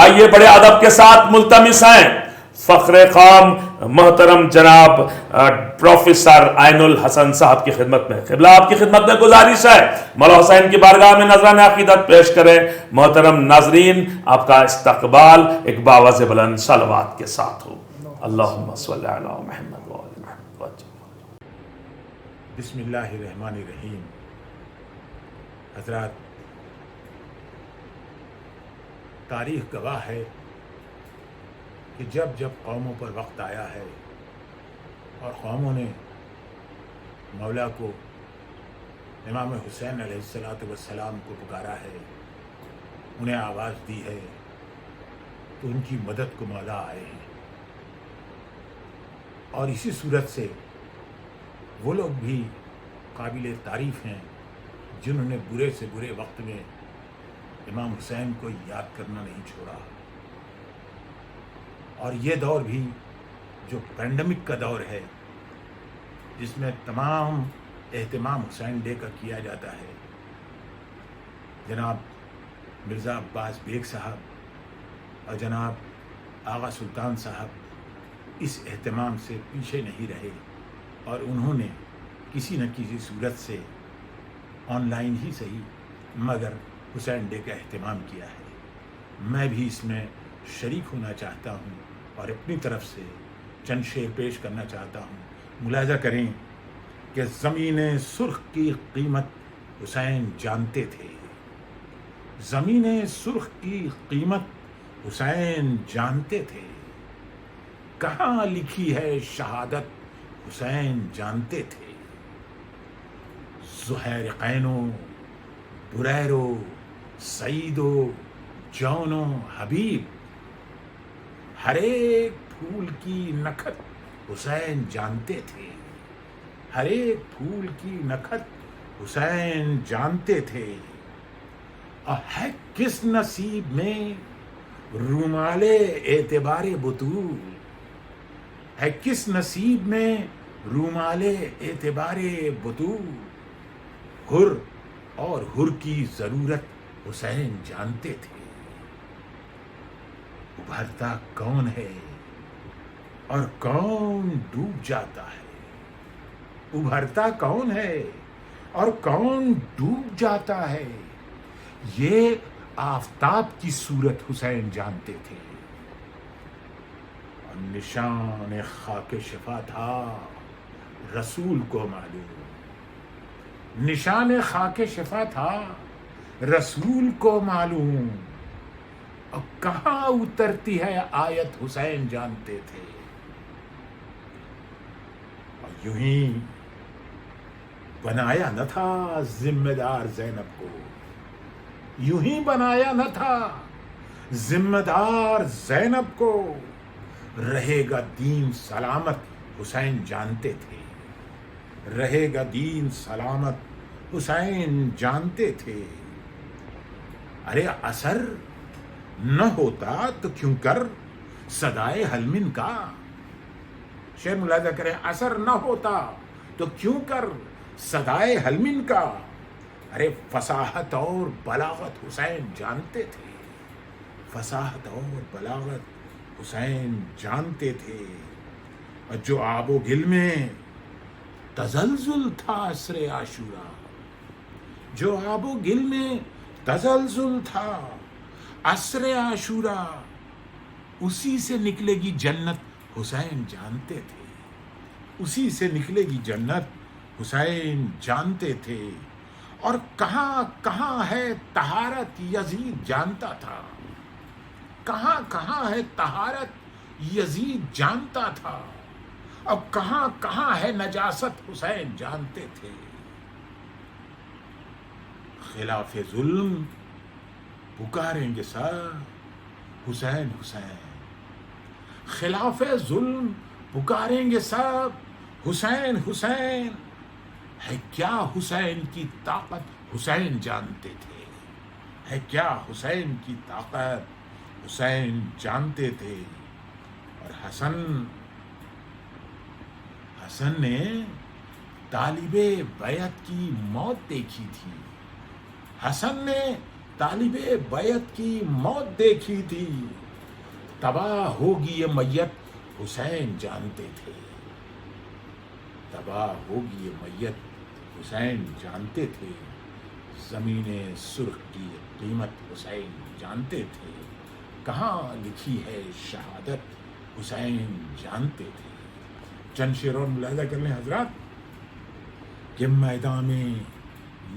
آئیے بڑے ادب کے ساتھ ملتمس ہیں فخر قوم محترم جناب پروفیسر عین الحسن صاحب کی خدمت میں. قبلہ آپ کی خدمت میں گزارش ہے مولا حسین کی بارگاہ میں نذرانِ عقیدت پیش کریں. محترم ناظرین، آپ کا استقبال ایک باوز بلند صلوات کے ساتھ ہو. اللہم صلی علی محمد وآل محمد. بسم اللہ الرحمن الرحیم. حضرات، تاریخ گواہ ہے کہ جب جب قوموں پر وقت آیا ہے اور قوموں نے مولا کو، امام حسین علیہ السلام کو پکارا ہے، انہیں آواز دی ہے، تو ان کی مدد کو مولا آئے ہیں. اور اسی صورت سے وہ لوگ بھی قابل تعریف ہیں جنہوں نے برے سے برے وقت میں امام حسین کو یاد کرنا نہیں چھوڑا. اور یہ دور بھی جو پینڈمک کا دور ہے، جس میں تمام اہتمام حسین ڈے کا کیا جاتا ہے، جناب مرزا عباس بیگ صاحب اور جناب آغا سلطان صاحب اس اہتمام سے پیچھے نہیں رہے اور انہوں نے کسی نہ کسی صورت سے آن لائن ہی صحیح مگر حسین ڈے کا اہتمام کیا ہے. میں بھی اس میں شریک ہونا چاہتا ہوں اور اپنی طرف سے چند شعر پیش کرنا چاہتا ہوں. ملاحظہ کریں کہ زمین سرخ کی قیمت حسین جانتے تھے، زمین سرخ کی قیمت حسین جانتے تھے، کہاں لکھی ہے شہادت حسین جانتے تھے. زہیر قینو، بریرو، سعیدو، جونو، حبیب، ہر ایک پھول کی نکھت حسین جانتے تھے، ہر ایک پھول کی نکھت حسین جانتے تھے. اور ہے کس نصیب میں رومال اعتبار بطول، ہے کس نصیب میں رومال اعتبار بطول، حر اور حر کی ضرورت حسین جانتے تھے. ابھرتا کون ہے اور کون ڈوب جاتا ہے، ابھرتا کون ہے اور کون ڈوب جاتا ہے، یہ آفتاب کی صورت حسین جانتے تھے. اور نشان خاک شفا تھا رسول کو معلوم، نشان خاک شفا تھا رسول کو معلوم. اور کہاں اترتی ہے آیت حسین جانتے تھے. اور یوں ہی بنایا نہ تھا ذمہ دار زینب کو، یوں ہی بنایا نہ تھا ذمہ دار زینب کو. رہے گا دین سلامت حسین جانتے تھے، رہے گا دین سلامت حسین جانتے تھے. ارے اثر نہ ہوتا تو کیوں کر صدائے حلمن کا، شعر ملاحظہ کریں، اثر نہ ہوتا تو کیوں کر صدائے حلمن کا. ارے فصاحت اور بلاغت حسین جانتے تھے، فصاحت اور بلاغت حسین جانتے تھے. اور جو آب و گل میں تزلزل تھا عصر عاشورہ، جو آب و گل میں تزلزل تھا عصر عاشورہ، اسی سے نکلے گی جنت حسین جانتے تھے، اسی سے نکلے گی جنت حسین جانتے تھے. اور کہاں کہاں ہے طہارت یزید جانتا تھا، کہاں کہاں ہے طہارت یزید جانتا تھا. اب کہاں کہاں ہے نجاست حسین جانتے تھے. خلاف ظلم پکاریں گے سب حسین حسین، خلاف ظلم پکاریں گے سب حسین حسین. ہے کیا حسین کی طاقت حسین جانتے تھے، ہے کیا حسین کی طاقت حسین جانتے تھے. اور حسن نے طالب بیعت کی موت دیکھی تھی، حسن نے طالب بیعت کی موت دیکھی تھی، تباہ ہوگی یہ میت حسین جانتے تھے، تباہ ہوگی یہ میت حسین جانتے تھے، زمین سرخ کی قیمت حسین جانتے تھے، کہاں لکھی ہے شہادت حسین جانتے تھے۔ چند شعروں ملاحظہ کر لیں حضرات کہ میدان میں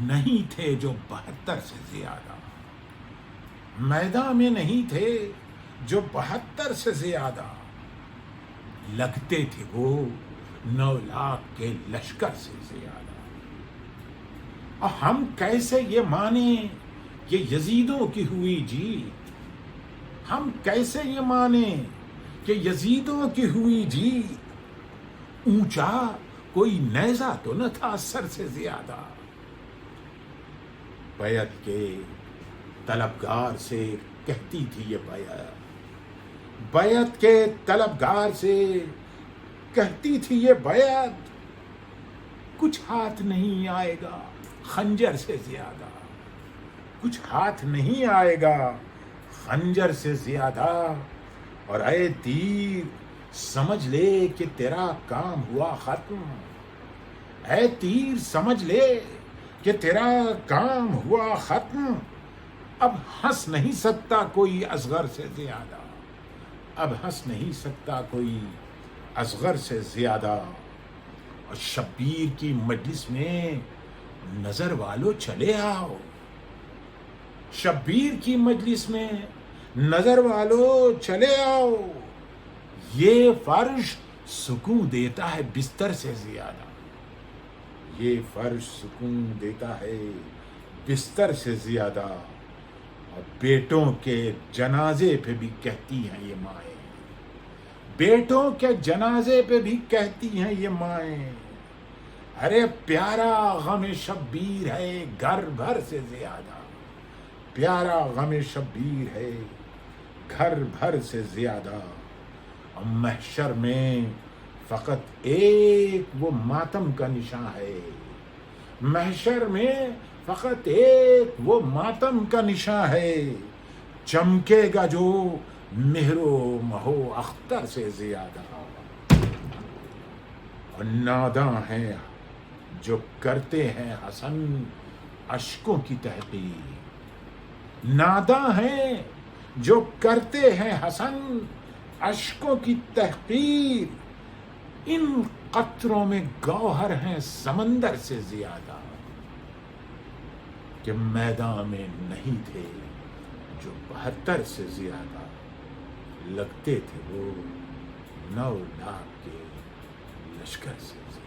نہیں تھے جو 72 سے زیادہ، میدان میں نہیں تھے جو 72 سے زیادہ، لگتے تھے وہ 9 لاکھ کے لشکر سے زیادہ۔ اور ہم کیسے یہ مانیں کہ یزیدوں کی ہوئی جیت، ہم کیسے یہ مانیں کہ یزیدوں کی ہوئی جیت، اونچا کوئی نیزہ تو نہ تھا سر سے زیادہ۔ بیعت کے طلبگار سے کہتی تھی یہ بیعت، بیعت کے طلبگار سے کہتی تھی یہ بیعت، کچھ ہاتھ نہیں آئے گا خنجر سے زیادہ، کچھ ہاتھ نہیں آئے گا خنجر سے زیادہ، اور اے تیر سمجھ لے کہ تیرا کام ہوا ختم، اے تیر سمجھ لے کہ تیرا کام ہوا ختم، اب ہنس نہیں سکتا کوئی اصغر سے زیادہ، اب ہنس نہیں سکتا کوئی اصغر سے زیادہ۔ اور شبیر کی مجلس میں نظر والو چلے آؤ، شبیر کی مجلس میں نظر والو چلے آؤ، یہ فرش سکون دیتا ہے بستر سے زیادہ، یہ فرش سکون دیتا ہے بستر سے زیادہ۔ اور بیٹوں کے جنازے پہ بھی کہتی ہیں یہ مائیں، بیٹوں کے جنازے پہ بھی کہتی ہیں یہ مائیں، ارے پیارا غم شبیر ہے گھر بھر سے زیادہ، پیارا غم شبیر ہے گھر بھر سے زیادہ۔ اور محشر میں فقط ایک وہ ماتم کا نشاں ہے، محشر میں فقط ایک وہ ماتم کا نشاں ہے، چمکے گا جو مہر و مہو اختر سے زیادہ۔ اور ناداں ہیں جو کرتے ہیں حسن اشکوں کی تحقیر، ناداں ہیں جو کرتے ہیں حسن اشکوں کی تحقیر، ان قطروں میں گوہر ہیں سمندر سے زیادہ، کہ میدان میں نہیں تھے جو 72 سے زیادہ، لگتے تھے وہ 9 لاکھ کے لشکر سے زیادہ۔